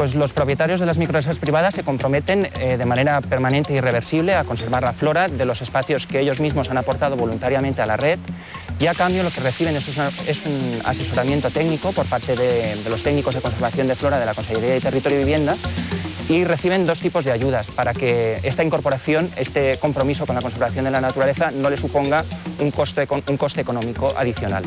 Pues los propietarios de las microreservas privadas se comprometen de manera permanente e irreversible a conservar la flora de los espacios que ellos mismos han aportado voluntariamente a la red, y a cambio lo que reciben es un asesoramiento técnico por parte de los técnicos de conservación de flora de la Consellería de Territorio y Vivienda, y reciben dos tipos de ayudas para que esta incorporación, este compromiso con la conservación de la naturaleza, no le suponga un coste económico adicional.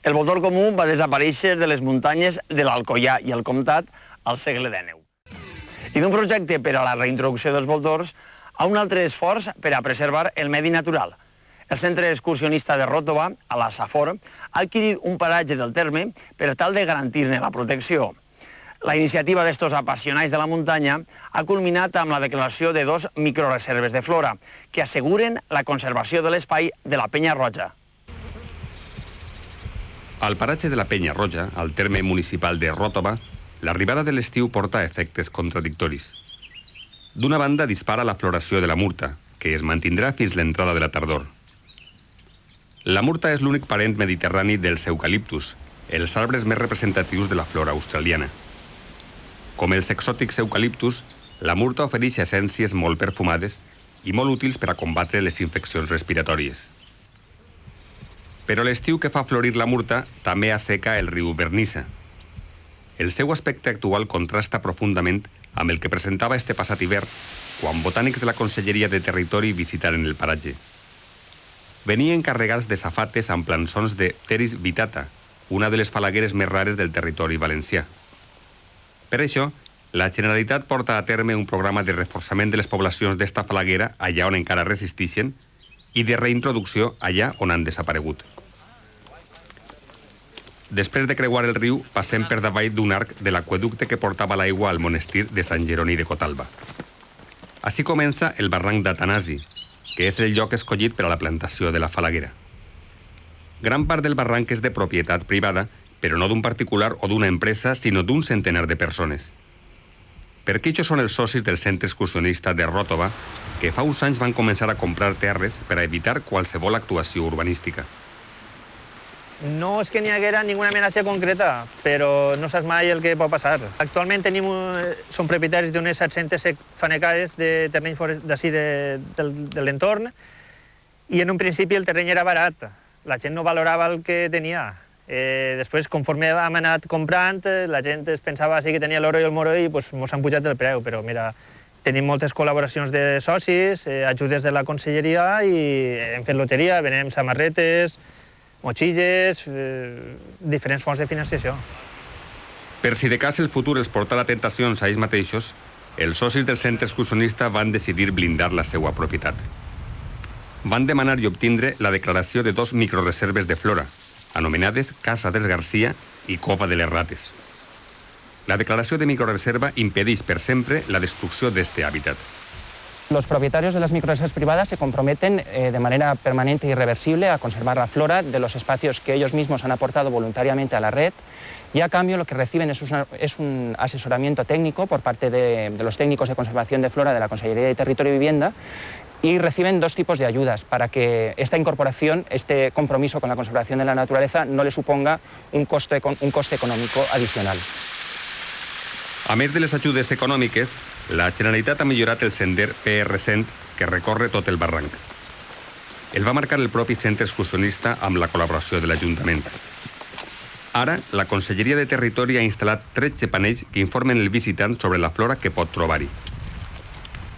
El voltor comú va desaparèixer de les muntanyes de l'Alcoià i el Comtat al segle XIX. I d'un projecte per a la reintroducció dels voltors a un altre esforç per a preservar el medi natural. El Centre Excursionista de Ròtova, a la Safor, ha adquirit un paratge del terme per tal de garantir-ne la protecció. La iniciativa d'estos apassionats de la muntanya ha culminat amb la declaració de 2 microreserves de flora que asseguren la conservació de l'espai de la Penya Roja. Al paratge de la Penya Roja, al terme municipal de Ròtova, l'arribada de l'estiu porta efectes contradictoris. D'una banda dispara la floració de la murta, que es mantindrà fins l'entrada de la tardor. La murta és l'únic parent mediterrani dels eucaliptus, els arbres més representatius de la flora australiana. Com els exòtics eucaliptus, la murta ofereix essències molt perfumades i molt útils per a combatre les infeccions respiratòries. Però l'estiu que fa florir la murta també asseca el riu Vernissa. El seu aspecte actual contrasta profundament amb el que presentava este passat hivern, quan botànics de la Conselleria de Territori visitaren el paratge. Venien carregats de safates amb plançons de Pteris vitata, una de les falagueres més rares del territori valencià. Per això, la Generalitat porta a terme un programa de reforçament de les poblacions d'esta falaguera allà on encara resisteixen i de reintroducció allà on han desaparegut. Després de creuar el riu, passem per davall d'un arc de l'aqüeducte que portava l'aigua al monestir de Sant Jeroni de Cotalba. Així comença el barranc d'Atanasi, que és el lloc escollit per a la plantació de la falaguera. Gran part del barranc és de propietat privada, però no d'un particular o d'una empresa, sinó d'un centenar de persones. Perquè ells són els socis del Centre Excursionista de Ròtova, que fa uns anys van començar a comprar terres per a evitar qualsevol actuació urbanística. No és que n'hi haguera ninguna amenaça concreta, però no saps mai el que pot passar. Actualment som propietaris d'unes 700 fanecades de terreny d'ací de l'entorn, i en un principi el terreny era barat. La gent no valorava el que tenia. Després, conforme hem anat comprant, la gent es pensava que tenia l'oro i el moro i ens han pujat el preu, però mira, tenim moltes col·laboracions de socis, ajudes de la conselleria i hem fet loteria, venem samarretes, motxilles, diferents fonts de financiació. Per si de cas el futur els portarà tentacions a ells mateixos, els socis del centre excursionista van decidir blindar la seva propietat. Van demanar i obtindre la declaració de 2 microreserves de flora, anomenades Casa dels Garcia i Cova de les Rates. La declaració de microreserva impedeix per sempre la destrucció d'este hàbitat. Los propietarios de las microreservas privadas se comprometen de manera permanente e irreversible a conservar la flora de los espacios que ellos mismos han aportado voluntariamente a la red, y a cambio lo que reciben es un asesoramiento técnico por parte de los técnicos de conservación de flora de la Consellería de Territorio y Vivienda, y reciben dos tipos de ayudas para que esta incorporación, este compromiso con la conservación de la naturaleza, no le suponga un coste económico adicional. A més de les ajudes econòmiques, la Generalitat ha millorat el sender PR100 que recorre tot el barranc. El va marcar el propi centre excursionista amb la col·laboració de l'Ajuntament. Ara, la Conselleria de Territori ha instal·lat 13 panells que informen el visitant sobre la flora que pot trobar-hi.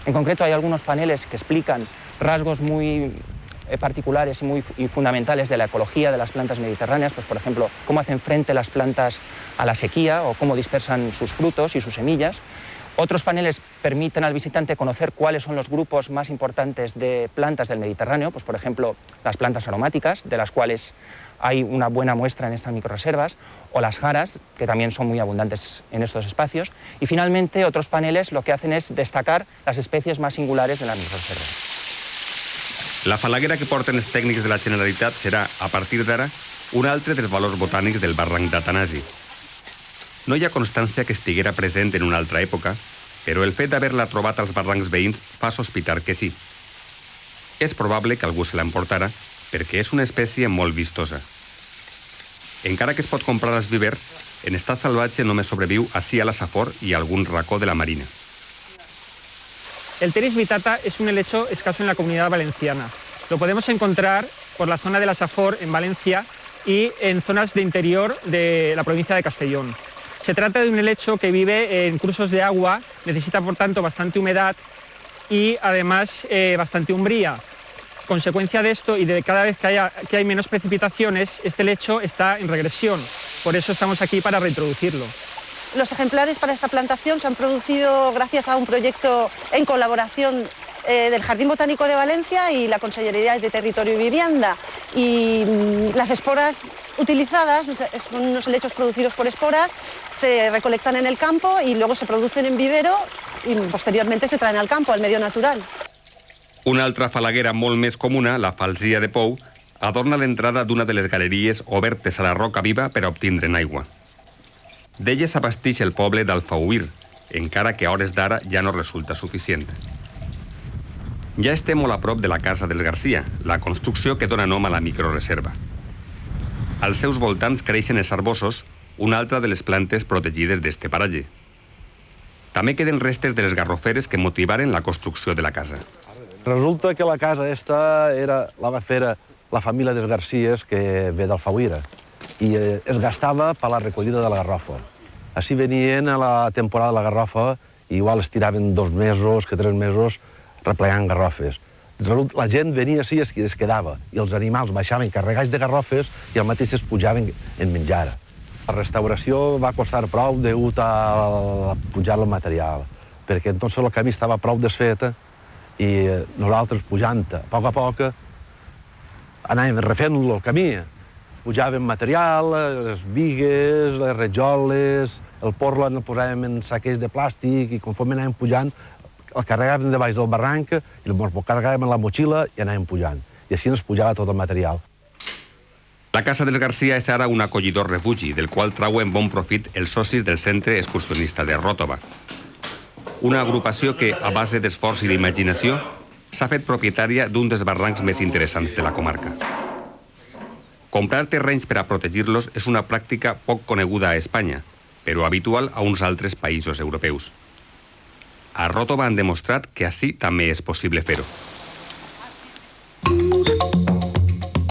En concreto hay algunos paneles que explican rasgos muy particulares y fundamentales de la ecología de las plantas mediterráneas, pues por ejemplo, cómo hacen frente las plantas a la sequía o cómo dispersan sus frutos y sus semillas. Otros paneles permiten al visitante conocer cuáles son los grupos más importantes de plantas del Mediterráneo, pues por ejemplo, las plantas aromáticas, de las cuales hay una buena muestra en estas microreservas, o las jaras, que también son muy abundantes en estos espacios. Y finalmente, otros paneles lo que hacen es destacar las especies más singulares de las microreservas. La falaguera que porten els tècnics de la Generalitat serà, a partir d'ara, un altre dels valors botànics del barranc d'Atanasi. No hi ha constància que estiguera present en una altra època, però el fet d'haver-la trobat als barrancs veïns fa sospitar que sí. És probable que algú se l'emportara perquè és una espècie molt vistosa. Encara que es pot comprar als vivers, en estat salvatge només sobreviu ací a la Safor i a algun racó de la Marina. El Pteris vittata es un helecho escaso en la Comunidad Valenciana. Lo podemos encontrar por la zona de la Safor en Valencia y en zonas de interior de la provincia de Castellón. Se trata de un helecho que vive en cursos de agua, necesita por tanto bastante humedad y además bastante umbría. Consecuencia de esto y de cada vez que hay menos precipitaciones, este helecho está en regresión. Por eso estamos aquí para reintroducirlo. Los ejemplares para esta plantación se han producido gracias a un proyecto en colaboración del Jardín Botánico de Valencia y la Consellería de Territorio y Vivienda. Y las esporas utilizadas son unos helechos producidos por esporas, se recolectan en el campo y luego se producen en vivero y posteriormente se traen al campo, al medio natural. Una altra falaguera molt més comuna, la falsia de Pou, adorna l'entrada d'una de les galeries obertes a la roca viva per a obtindre'n aigua. D'elles s'abasteix el poble d'Alfauir, encara que a hores d'ara ja no resulta suficient. Ja estem molt a prop de la Casa dels Garcia, la construcció que dona nom a la microreserva. Als seus voltants creixen els arboços, una altra de les plantes protegides d'este paratge. També queden restes de les garroferes que motivaren la construcció de la casa. Resulta que la casa esta la va fer la família dels Garcies, que ve d'Alfauira, i es gastava per la recollida de la garrofa. Així venien a la temporada de la garrofa i igual es tiraven 2 mesos, que 3 mesos, replegant garrofes. La gent venia així i es quedava, i els animals baixaven carregats de garrofes i al mateix es pujaven en menjar. La restauració va costar prou degut a pujar el material, perquè entonces el camí estava prou desfet i nosaltres pujant a poc anàvem refent el camí. Pujàvem material, les bigues, les rajoles, el porla el posàvem en saquets de plàstic i conforme anàvem pujant el carregàvem de baix del barranc i el carregàvem en la motxilla i anàvem pujant. I així ens pujava tot el material. La Casa dels Garcia és ara un acollidor refugi, del qual trauen bon profit els socis del Centre Excursionista de Ròtova. Una agrupació que, a base d'esforç i d'imaginació, s'ha fet propietària d'un dels barrancs més interessants de la comarca. Comprar terrenys per a protegir-los és una pràctica poc coneguda a Espanya, però habitual a uns altres països europeus. A Ròtova han demostrat que així també és possible fer-ho.